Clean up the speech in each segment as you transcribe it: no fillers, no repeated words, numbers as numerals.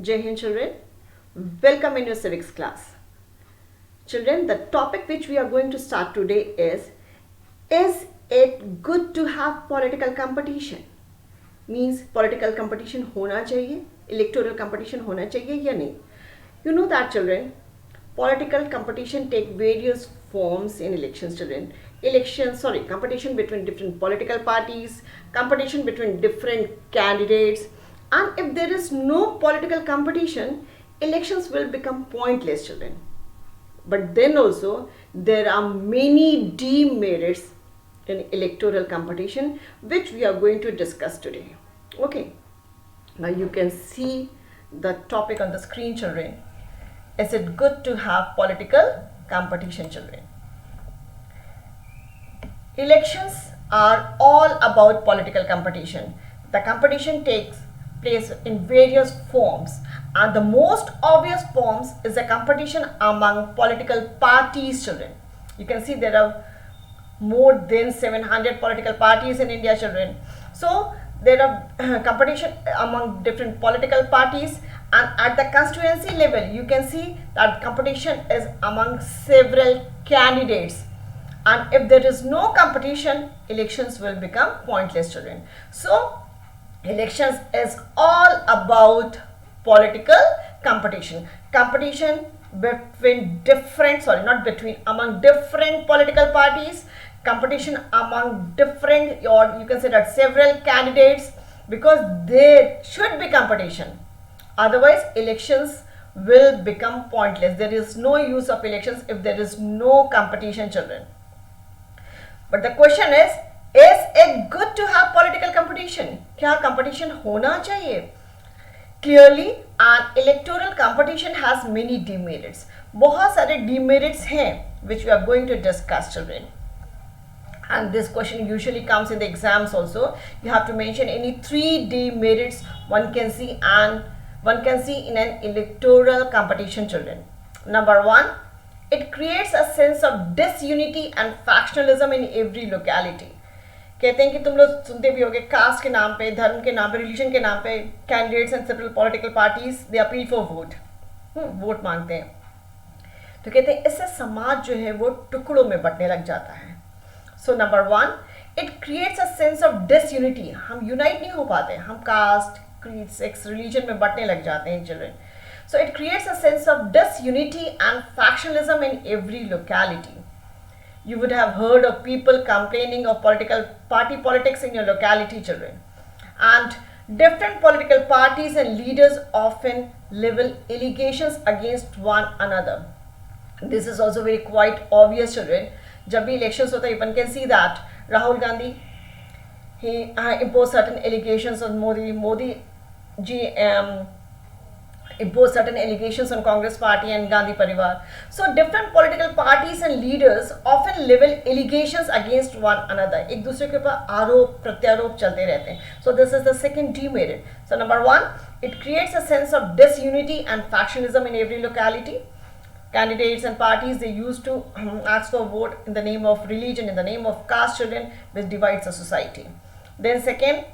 Jai Hind children, welcome in your civics class. Children, the topic which we are going to start today is it good to have political competition? Means political competition होना चाहिए, electoral competition होना चाहिए या नहीं? You know that children, political competition take various forms in elections children. Competition between different political parties, competition between different candidates, and if there is no political competition, elections will become pointless children. But then also there are many demerits in electoral competition which we are going to discuss today. Okay, now you can see the topic on the screen children. Is it good to have political competition children? Elections are all about political competition. The competition takes place in various forms, and the most obvious forms is the competition among political parties children. You can see there are more than 700 political parties in India children. So there are competition among different political parties, and at the constituency level you can see that competition is among several candidates, and if there is no competition, elections will become pointless children. So elections is all about political competition between different, not between, among different political parties, competition among different, or you can say that several candidates, because there should be competition, otherwise elections will become pointless. There is no use of elections if there is no competition children. But the question is it good to have political competition? क्या competition होना चाहिए? Clearly, an electoral competition has many demerits. बहुत सारे demerits हैं which we are going to discuss children. And this question usually comes in the exams also. You have to mention any 3 demerits one can see in an electoral competition children. Number 1, it creates a sense of disunity and factionalism in every locality. कहते हैं कि तुम लोग सुनते भी होंगे, cast के नाम पे, धर्म के नाम पे, रिलीजन के नाम पे candidates and several political parties they appeal for vote मांगते हैं. तो कहते हैं इससे समाज जो है वो टुकड़ों में बंटने लग जाता है. So number 1, it creates a sense of disunity. हम यूनाइट नहीं हो पाते, हम कास्ट, क्रीड, सेक्स, रिलीजन में बंटने लग जाते हैं children. So it creates a sense of disunity and factionalism in every locality. You would have heard of people complaining of party politics in your locality children. And different political parties and leaders often level allegations against one another. This is also very quite obvious children. जब भी elections होता है, one can see that Rahul Gandhi, he imposed certain allegations on Modi ji impose certain allegations on Congress party and Gandhi Parivar. So different political parties and leaders often level allegations against one another. एक दूसरे के ऊपर आरोप प्रत्यारोप चलते रहते हैं. So this is the second demerit. So number 1, it creates a sense of disunity and factionalism in every locality. Candidates and parties, they used to ask for vote in the name of religion, in the name of caste children, which divides the society. Then second,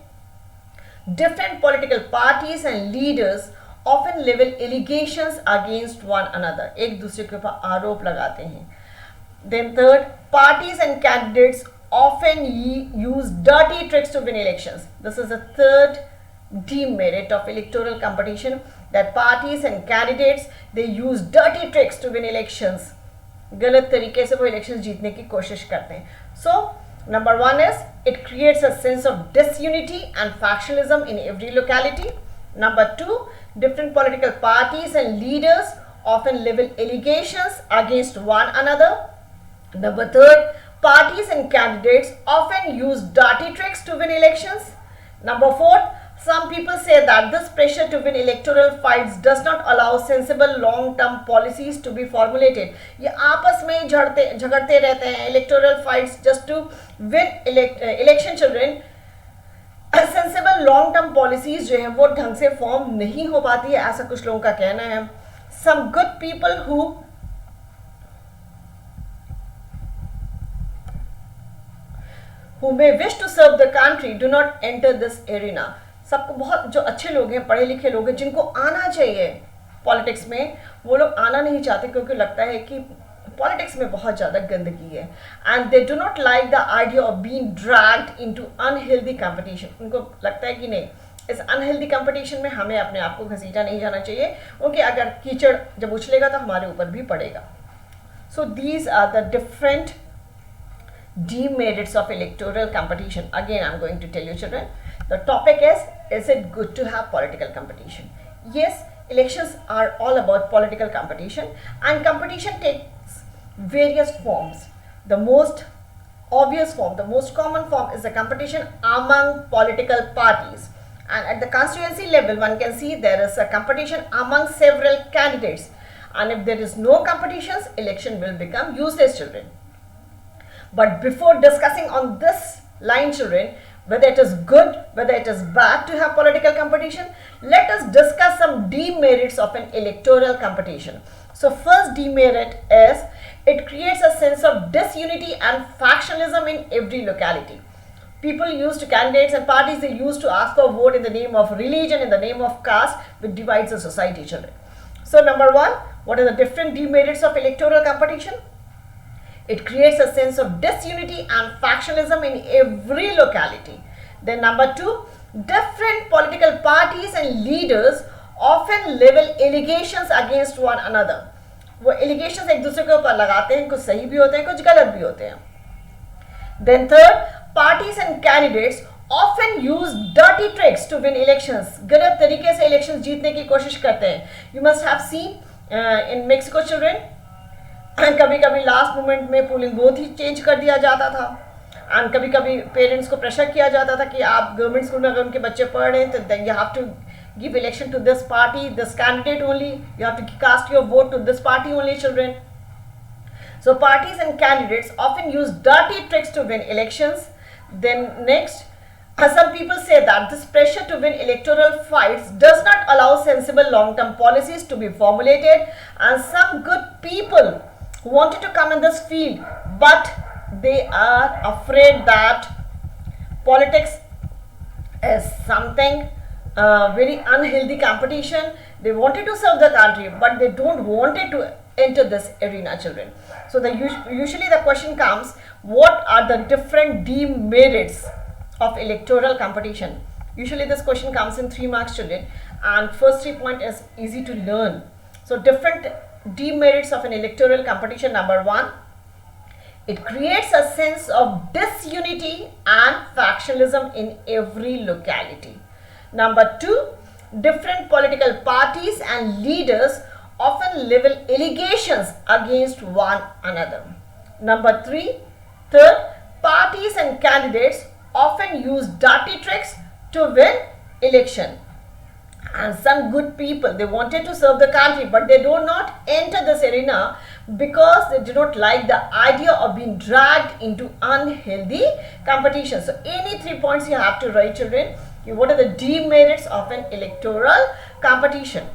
different political parties and leaders often level allegations against one another. एक दूसरे के ऊपर आरोप लगाते हैं. Then third, parties and candidates often use dirty tricks to win elections. This is the third demerit of electoral competition, that parties and candidates, they use dirty tricks to win elections. गलत तरीके से वो elections जीतने की कोशिश करते हैं. So number 1 is it creates a sense of disunity and factionalism in every locality. Number 2, different political parties and leaders often level allegations against one another. Number 3, parties and candidates often use dirty tricks to win elections. Number 4, some people say that this pressure to win electoral fights does not allow sensible long-term policies to be formulated. ये आपस में झगड़ते रहते हैं, electoral fights just to win election children. Sensible long term policies जो है वो ढंग से फॉर्म नहीं हो पाती है, ऐसा कुछ लोगों का कहना है. Some good people who may wish to serve the country do not enter this arena. सबको, बहुत जो अच्छे लोग हैं, पढ़े लिखे लोग हैं, जिनको आना चाहिए पॉलिटिक्स में, वो लोग आना नहीं चाहते क्योंकि लगता है कि पॉलिटिक्स में बहुत ज़्यादा गंदगी है, and they do not like the idea of being dragged into unhealthy competition. उनको लगता है कि नहीं, इस अनहेल्दी कंपटीशन में हमें अपने आप को घसीटा नहीं जाना चाहिए, क्योंकि अगर कीचड़ जब उछलेगा तो हमारे ऊपर भी पड़ेगा। So these are the different demerits of electoral competition. Again, I'm going to tell you, children, the topic is it good to have political competition? Yes, elections are all about political competition, and competition takes various forms. The most obvious form, the most common form is the competition among political parties, and at the constituency level one can see there is a competition among several candidates, and if there is no competitions, election will become useless, children. But before discussing on this line, children, whether it is good, whether it is bad to have political competition, let us discuss some demerits of an electoral competition. So first demerit is it creates a sense of disunity and factionalism in every locality. People used to candidates and parties, they used to ask for vote in the name of religion, in the name of caste, which divides the society, children. So number one, what are the different demerits of electoral competition? It creates a sense of disunity and factionalism in every locality. Then number two, different political parties and leaders often level allegations against one another. वो allegations एक दूसरे के ऊपर लगाते हैं, कुछ सही भी होते हैं, कुछ गलत भी होते हैं. Then third, parties and candidates often use dirty tricks to win elections. गलत तरीके से elections जीतने की कोशिश करते हैं. You must have seen in Mexico, children, कभी कभी लास्ट मोमेंट में पोलिंग बूथ ही चेंज कर दिया जाता था, एंड कभी कभी पेरेंट्स को प्रेशर किया जाता था कि आप गवर्नमेंट स्कूल में अगर उनके बच्चे पढ़ रहे हैं तो you have to give election to this party, this candidate only, you have to cast your vote to this party only, children. So parties and candidates often use dirty tricks to win elections. Then next, some people say that this pressure to win electoral fights does not allow sensible long-term policies to be formulated, and some good people wanted to come in this field, but they are afraid that politics is something very unhealthy competition. They wanted to serve the country, but they don't wanted to enter this arena, children. So usually the question comes, what are the different demerits of electoral competition? Usually this question comes in 3 marks, children, and first 3 point is easy to learn. So different demerits of an electoral competition. Number one, it creates a sense of disunity and factionalism in every locality. Number two, different political parties and leaders often level allegations against one another. Number third, parties and candidates often use dirty tricks to win election, and some good people, they wanted to serve the country, but they do not enter this arena because they do not like the idea of being dragged into unhealthy competition. So any 3 points you have to write, children. What are the demerits of an electoral competition?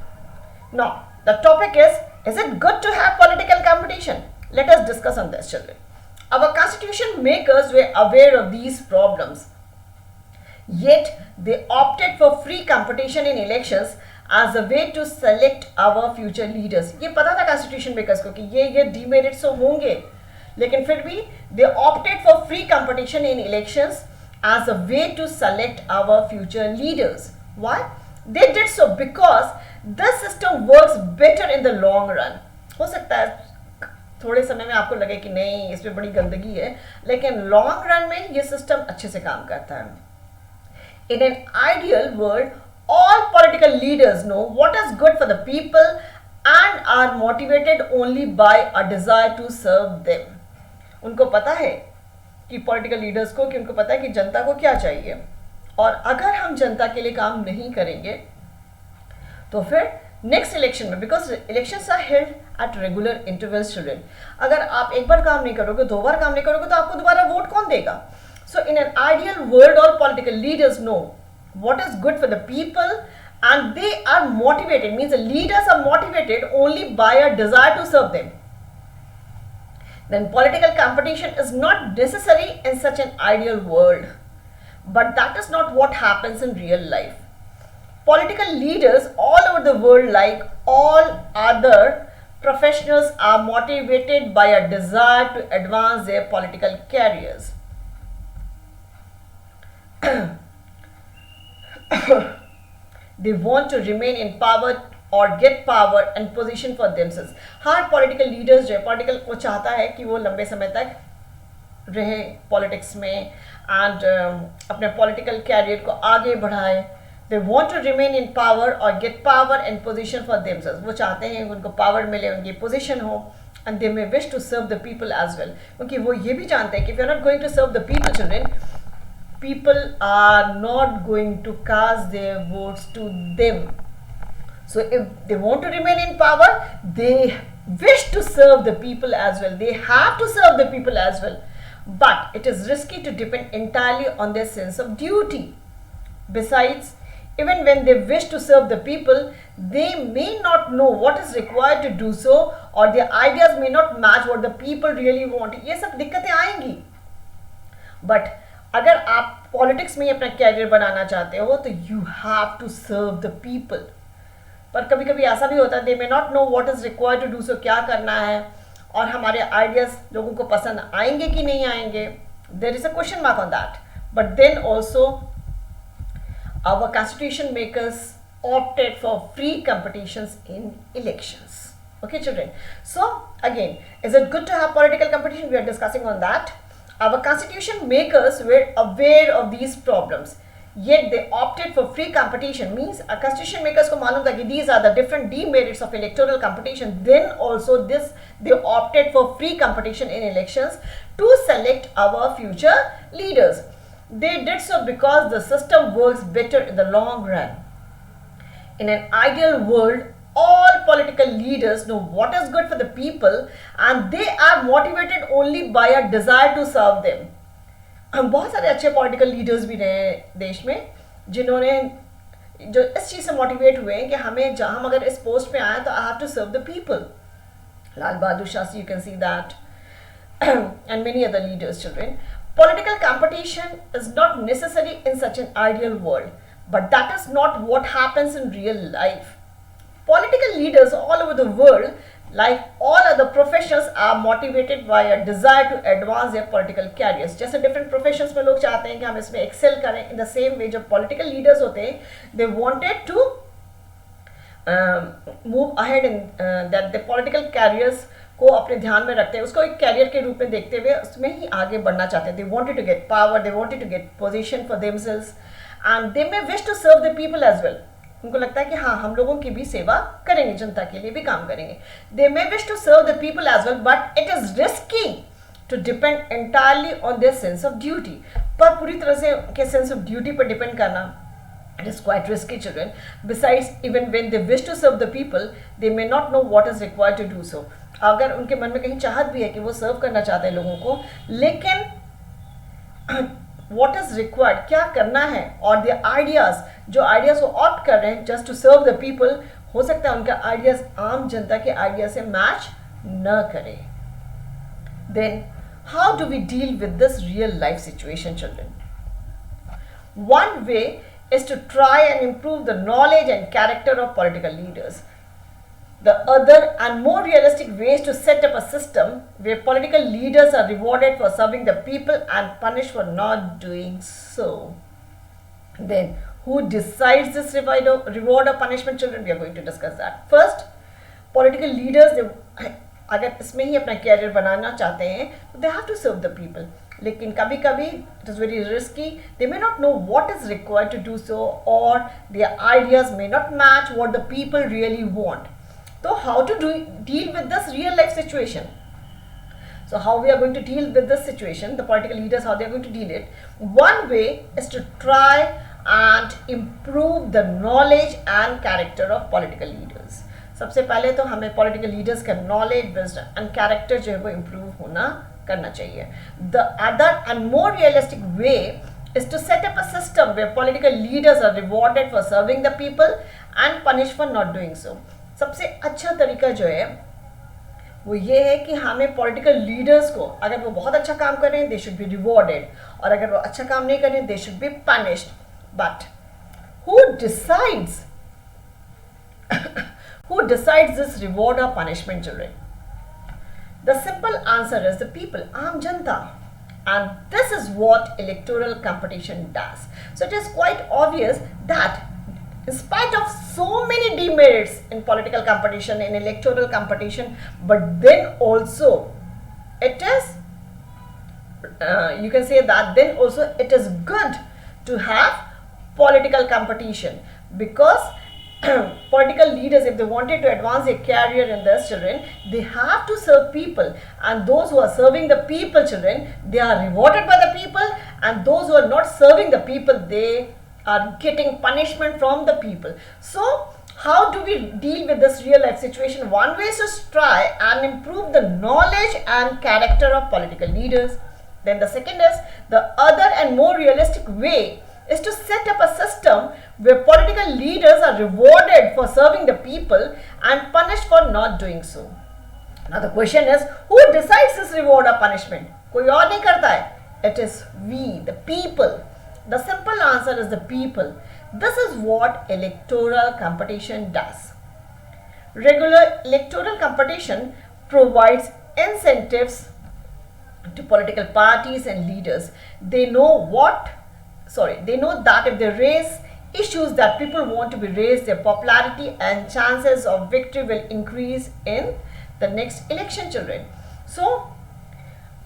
Now the topic is it good to have political competition? Let us discuss on this, children. Our constitution makers were aware of these problems, yet they opted for free competition in elections as a way to select our future leaders. ये पता था constitution makers को कि ये demerits तो होंगे, लेकिन फिर भी they opted for free competition in elections as a way to select our future leaders. Why? They did so because this system works better in the long run. हो सकता है थोड़े समय में आपको लगे कि नहीं इसमें बड़ी गंदगी है, लेकिन लॉन्ग रन में ये सिस्टम अच्छे से काम करता है. In an ideal world, all political leaders know what is good for the people and are motivated only by a desire to serve them. उनको पता है कि पॉलिटिकल लीडर्स को, कि उनको पता है कि जनता को क्या चाहिए, और अगर हम जनता के लिए काम नहीं करेंगे तो फिर नेक्स्ट इलेक्शन में, because elections are held at regular intervals, children, अगर आप एक बार काम नहीं करोगे, 2 बार काम नहीं करोगे, तो आपको दोबारा वोट कौन देगा? So in an ideal world, all political leaders know what is good for the people and they are motivated, means the leaders are motivated only by a desire to serve them. Then political competition is not necessary in such an ideal world, but that is not what happens in real life. Political leaders all over the world, like all other professionals, are motivated by a desire to advance their political careers. They want to remain in power or get power and position for themselves. Her political leaders जो है, political वो चाहता है कि वो लंबे समय तक रहे politics में and अपने political career को आगे बढ़ाए. They want to remain in power or get power and position for themselves. वो चाहते हैं उनको power मिले, उनकी position हो, and they may wish to serve the people as well. क्योंकि वो ये भी जानते हैं कि if you are not going to serve the people, children, people are not going to cast their votes to them. So if they want to remain in power, they wish to serve the people as well. They have to serve the people as well. But it is risky to depend entirely on their sense of duty. Besides, even when they wish to serve the people, they may not know what is required to do so, or their ideas may not match what the people really want. ये सब दिक्कतें आएंगी. But अगर आप politics में अपना career बनाना चाहते हो तो you have to serve the people. पर कभी कभी ऐसा भी होता है, they may not know what is required to do so, क्या करना है और हमारे आइडियाज लोगों को पसंद आएंगे कि नहीं आएंगे. There is a question mark on that. But then also our constitution makers opted for free competitions in elections. Okay, children. So again, is it good to have political competition? We are discussing on that. Our constitution makers were aware of these problems, yet they opted for free competition. Means a constitution makers को मालूम था कि these are the different demerits of electoral competition. Then also this they opted for free competition in elections to select our future leaders. They did so because the system works better in the long run. In an ideal world, all political leaders know what is good for the people and they are motivated only by a desire to serve them. हम बहुत सारे अच्छे political leaders भी रहे हैं देश में जिन्होंने जो इस चीज़ से मोटिवेट हुए हैं कि हमें हम अगर इस पोस्ट पे आए तो I have to serve the people. Lal Bahadur Shastri, you can see that, and many other leaders, children. Political competition is not necessary in such an ideal world, but that is not what happens in real life. Political leaders all over the world, like all other professions, are motivated by a desire to advance their political careers. जैसे different professions में लोग चाहते हैं कि हम इसमें excel करें, in the same way जो political leaders होते हैं, they wanted to move ahead in that the political careers को अपने ध्यान में रखते हैं, उसको एक कैरियर के रूप में देखते हुए उसमें ही आगे बढ़ना चाहते हैं. They wanted to get power, they wanted to get position for themselves, and they may wish to serve the people as well. उनको लगता है कि हाँ हम लोगों की भी सेवा करेंगे, जनता के लिए भी काम करेंगे. They may wish to serve the people as well, but it is risky to depend entirely on their sense of duty. पर पूरी तरह से उनके sense of duty पर डिपेंड करना, it is quite risky, children. Besides, even when they wish to serve the people, they may not know what is required to do so. अगर उनके मन में कहीं चाहत भी है कि वो सर्व करना चाहते हैं लोगों को, लेकिन what is required, क्या करना है, और their ideas, जो आइडियाज वो ऑप्ट कर रहे हैं just to serve the people, हो सकता है उनका आइडियाज आम जनता के आइडिया से मैच न करे. Then how do we deal with this real life situation, children? One way is to try and improve the knowledge and character of political leaders. The other and more realistic way is to set up a system where political leaders are rewarded for serving the people and punished for not doing so. Then, who decides this reward or punishment, children? We are going to discuss that. First, political leaders, अगर इसमें ही अपना career बनाना चाहते हैं तो they have to serve the people. लेकिन कभी कभी it is very risky. They may not know what is required to do so, or their ideas may not match what the people really want. So how to deal with this real life situation? So how we are going to deal with this situation, the political leaders, how they are going to deal it? One way is to try and improve the knowledge and character of political leaders. सबसे पहले तो हमें political leaders का knowledge, wisdom and character जो है वो improve होना करना चाहिए. The other and more realistic way is to set up a system where political leaders are rewarded for serving the people and punished for not doing so. सबसे अच्छा तरीका जो है वो ये है कि हमें पॉलिटिकल लीडर्स को, अगर वो बहुत अच्छा काम कर रहे हैं दे शुड बी रिवॉर्डेड, और अगर वो अच्छा काम नहीं कर रहे हैं they should be punished. But who decides who decides this reward or punishment, children? The simple answer is the people, Aam Janta. And this is what electoral competition does. So it is quite obvious that in spite of so many demerits in political competition, in electoral competition, but then also it is, you can say that then also it is good to have political competition, because political leaders, if they wanted to advance their career in this, children, they have to serve people, and those who are serving the people, children, they are rewarded by the people, and those who are not serving the people, they are getting punishment from the people. So how do we deal with this real life situation? One way is to try and improve the knowledge and character of political leaders. Then the second is, the other and more realistic way is to set up a system where political leaders are rewarded for serving the people and punished for not doing so. Now the question is, who decides this reward or punishment? कोई और नहीं करता है. It is we, the people. The simple answer is the people. This is what electoral competition does. Regular electoral competition provides incentives to political parties and leaders. They know that if they raise issues that people want to be raised, their popularity and chances of victory will increase in the next election, children. So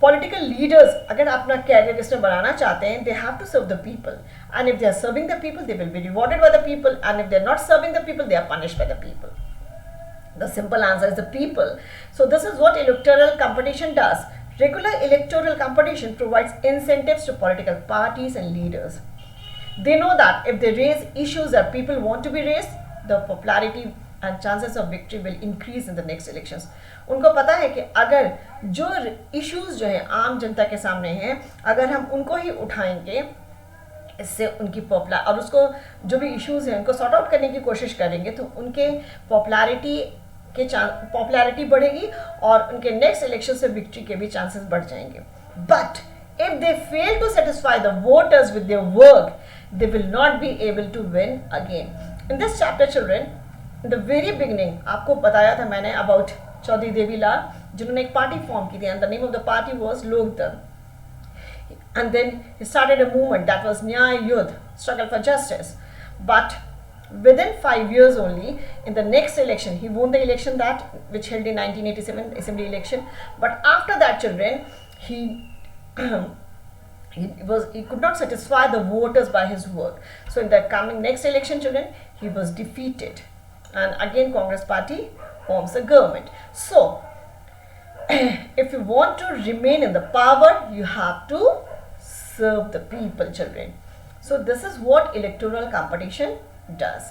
political leaders, अगर अपना career इसमें बनाना चाहते हैं, they have to serve the people, and if they are serving the people, they will be rewarded by the people, and if they are not serving the people, they are punished by the people. The simple answer is the people. So this is what electoral competition does. Regular electoral competition provides incentives to political parties and leaders. They know that if they raise issues that people want to be raised, the popularity and chances of victory will increase in the next elections. उनको पता है कि अगर जो issues जो है आम जनता के सामने हैं, अगर हम उनको ही उठाएंगे, इससे उनकी पॉपुलर और उसको जो भी issues हैं उनको सॉर्ट आउट करने की कोशिश करेंगे, तो उनके पॉपुलैरिटी बढ़ेगी और उनके नेक्स्ट इलेक्शन से विक्ट्री के भी चांसेस बढ़ जाएंगे. But if they fail to satisfy the voters with their work, they will not be able to win again. In this chapter, children, in the very beginning, आपको बताया था मैंने about Chaudhary Devilal, जिन्होंने एक पार्टी फॉर्म की थी, and the name of the party was Lokdal. And then he started a movement that was Nyay Yudh, struggle for justice. But within 5 years only, in the next election, he won the election that which held in 1987 assembly election. But after that, children, he could not satisfy the voters by his work. So in the coming next election, children, he was defeated, and again Congress party forms a government. So if you want to remain in the power, you have to serve the people, children. So this is what electoral competition does.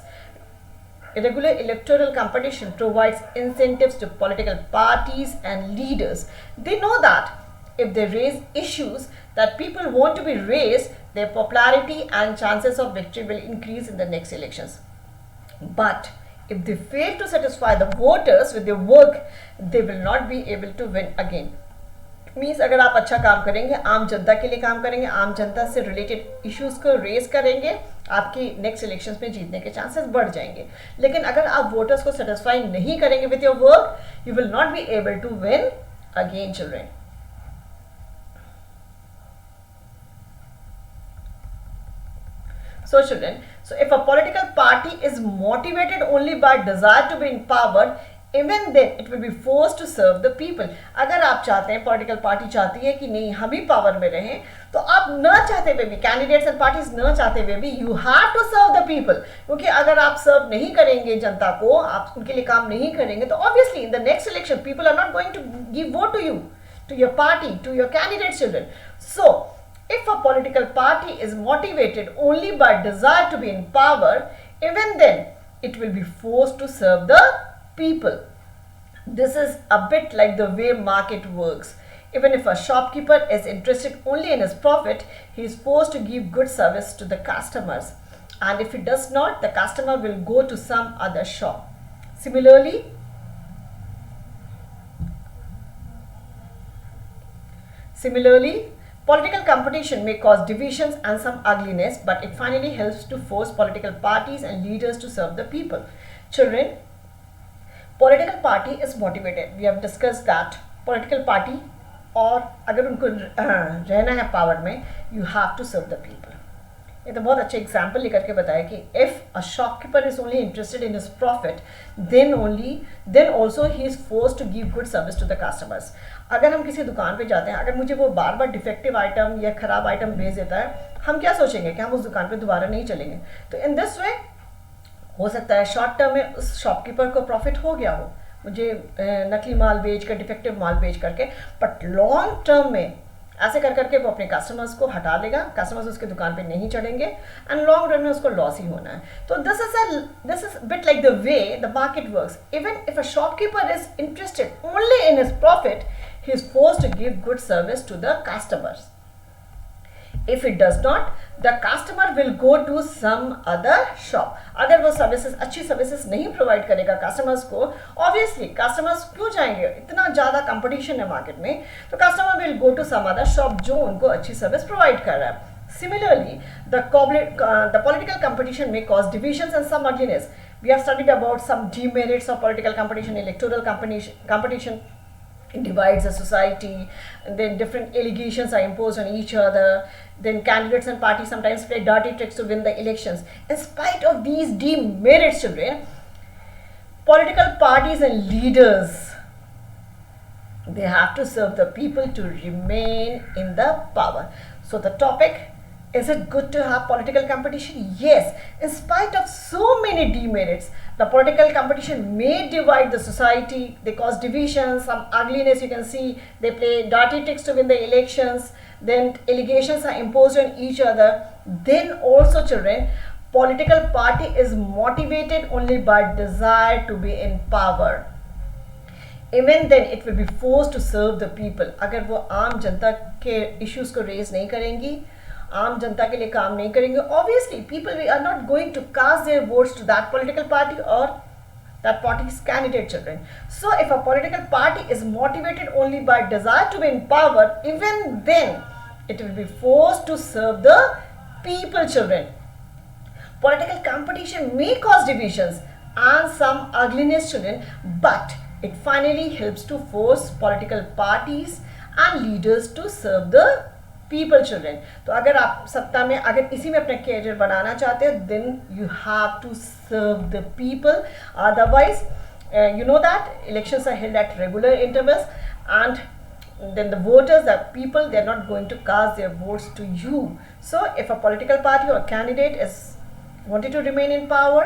Irregular electoral competition provides incentives to political parties and leaders. They know that if they raise issues that people want to be raised, their popularity and chances of victory will increase in the next elections. But if they fail to satisfy the voters with their work, they will not be able to win again. Means अगर आप अच्छा काम करेंगे, आम जनता के लिए काम करेंगे, आम जनता से रिलेटेड इश्यूज को रेज करेंगे, आपकी नेक्स्ट इलेक्शंस में जीतने के चांसेस बढ़ जाएंगे. लेकिन अगर आप वोटर्स को सेटिस्फाई नहीं करेंगे with your work, you will not be able to win again, children. So children, so if a political party is motivated only by desire to be in power, even then it will be forced to serve the people. अगर आप चाहते हैं, political party चाहती है कि नहीं हम ही power में रहें, तो आप न चाहते हुए भी, कैंडिडेट्स एंड पार्टीज न चाहते हुए भी, you have to serve the people. क्योंकि अगर आप सर्व नहीं करेंगे जनता को, आप उनके लिए काम नहीं करेंगे, तो obviously in the next election people are not going to give vote to you, to your party, to your candidates, children. So if a political party is motivated only by desire to be in power, even then it will be forced to serve the people. This is a bit like the way market works. Even if a shopkeeper is interested only in his profit, he is forced to give good service to the customers. And if he does not, the customer will go to some other shop. Similarly, Political competition may cause divisions and some ugliness, but it finally helps to force political parties and leaders to serve the people. Children, political party is motivated. We have discussed that political party, और अगर उनको रहना है power में, you have to serve the people. ये तो बहुत अच्छा एग्जाम्पल लेकर के बताया कि if a shopkeeper is only interested in his profit then also he is force to give good service to the customers. अगर हम किसी दुकान पे जाते हैं, अगर मुझे वो बार बार डिफेक्टिव आइटम या खराब आइटम भेज देता है, हम क्या सोचेंगे कि हम उस दुकान पे दोबारा नहीं चलेंगे. तो इन दिस वे हो सकता है शॉर्ट टर्म में उस शॉपकीपर को प्रॉफिट हो गया हो मुझे नकली माल बेच कर, डिफेक्टिव माल बेच करके, बट लॉन्ग टर्म में ऐसे कर करके वो अपने कस्टमर्स को हटा देगा, कस्टमर्स उसके दुकान पे नहीं चढ़ेंगे एंड लॉन्ग रन में उसको लॉस ही होना है. तो this is bit like the way the market works. Even if a shopkeeper is interested only in his profit, he is forced to give good service to the customers. If it does not, the customer will go to some other shop. अगर वो services अच्छी services नहीं provide करेगा customers को, obviously customers क्यों जाएंगे, इतना ज़्यादा कंपटीशन है मार्केट में, तो customer will go to some other shop जो उनको अच्छी सर्विस प्रोवाइड कर रहा है. Similarly, the political competition may cause divisions and some ugliness. We have studied about some demerits of political competition, electoral competition. It divides the society, and then different allegations are imposed on each other. Then candidates and parties sometimes play dirty tricks to win the elections. In spite of these demerits, children, political parties and leaders, they have to serve the people to remain in the power. So the topic, is it good to have political competition? Yes. In spite of so many demerits, the political competition may divide the society. They cause divisions, some ugliness you can see. They play dirty tricks to win the elections. Then allegations are imposed on each other. Then also, children, political party is motivated only by desire to be in power. Even then it will be forced to serve the people. अगर वो आम जनता के issues को raise नहीं करेंगी, आम जनता के लिए काम नहीं करेंगे, obviously people are not going to cast their votes to that political party or that party's candidate, children. So if a political party is motivated only by desire to be in power, even then it will be forced to serve the people, children. Political competition may cause divisions and some ugliness, children, but it finally helps to force political parties and leaders to serve the people, children. तो अगर आप सत्ता में, अगर इसी में अपना career बनाना चाहते हो, then you have to serve the people. Otherwise, you know that elections are held at regular intervals, and then the voters, the people, they are not going to cast their votes to you. So if a political party or candidate is wanted to remain in power,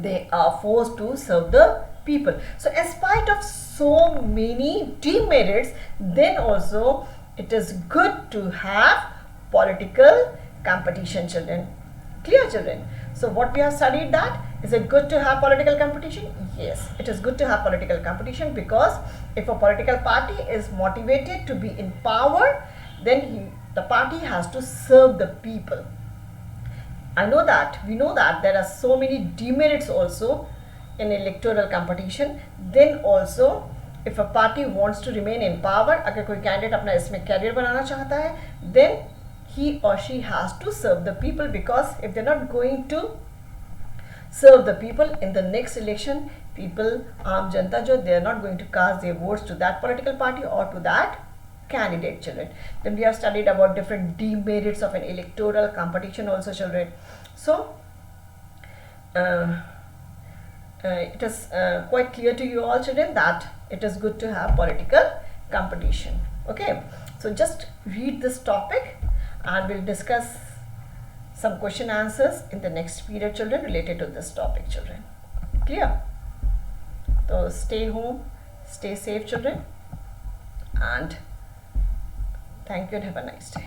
they are forced to serve the people. So in spite of so many demerits, then also it is good to have political competition, children. Clear, children? So what we have studied, that is it good to have political competition? Yes, it is good to have political competition, because if a political party is motivated to be in power, then the party has to serve the people. I know that, we know that there are so many demerits also in electoral competition. Then also, if a party wants to remain in power, अगर कोई candidate अपना इसमें career बनाना चाहता है, then he or she has to serve the people, because if they're not going to serve the people in the next election, people, आम जनता जो, they are not going to cast their votes to that political party or to that candidate, children. Then we have studied about different demerits of an electoral competition also, children. So it is quite clear to you all, children, that it is good to have political competition. Okay, so just read this topic and we'll discuss some question answers in the next period, children, related to this topic, children. Clear? So stay home, stay safe, children, and thank you and have a nice day.